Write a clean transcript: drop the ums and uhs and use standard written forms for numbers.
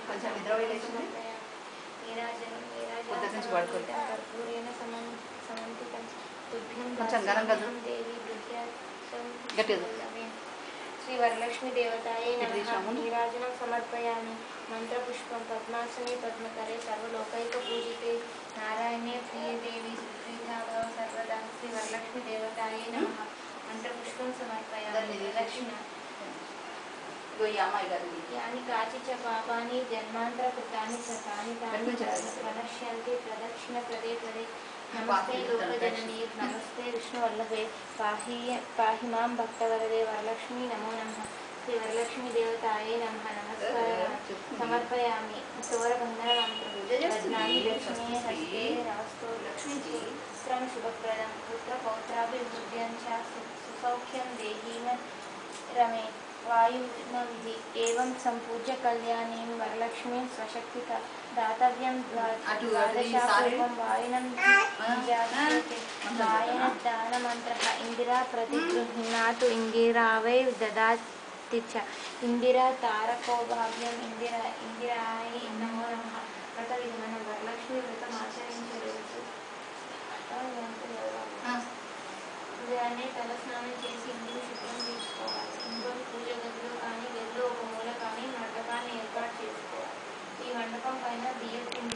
కొంచెం నిద్ర వేలేసింది పొద్దున్న నుంచి పడుకోండి కొంచెం ఘనంగా గట్టిగా श्री वरलक्ष्मी देवताये नमः नीराजनं समर्पयामि मंत्रपुष्पं पद्मासने पद्मकरे सर्वलोकैक पूजिते नारायणे प्रिय देवी सुप्रीता भव सर्वदा श्री वरलक्ष्मी देवताये नमः मंत्रपुष्पं समर्पयामि दक्षिणा यानि काचि च पापानि जन्मान्तरकृतानि च तानि प्रणश्यन्ति प्रदक्षिणप्रदे प्रदे नमस्ते लोकजननी नमस्ते विष्णुवल्लभे पाहि मां भक्तवरदे वरलक्ष्मी नमो नमः श्री वरलक्ष्मी देवताये नमः नमस्कार समर्पयामि सौरबन्धनमन्त्रं लक्ष्मी हस्ते नमस्तो लक्ष्मीपुत्रं शुभप्रदं पुत्रपौत्राभिवृद्ध्यं च सुसौख्यं देहि न रमे वायुविधि एवं संपूज्य कल्याणीं वरलक्ष्मीं स्वशक्तिका दातव्यं द्वादशापूर्वं वायुनं वायनदानमन्त्रः इंदिरा प्रतिगृह्णातु इंदिरा वै ददाति च इंदिरा तारको भाग्यं इंदिरायै नमो नमः व्रतविधि మనం వరలక్ష్మి వ్రతం ఆచరించే రోజు ఉదయాన్నే తలస్నానం చేసి ఇంటిని శుభ్రం చేసుకోవాలి. ఇంట్లోని పూజ గదిలో కానీ గదిలో ఒక మూల కానీ మండపాన్ని ఏర్పాటు చేసుకోవాలి. ఈ మండపం పైన బియ్యం పిండి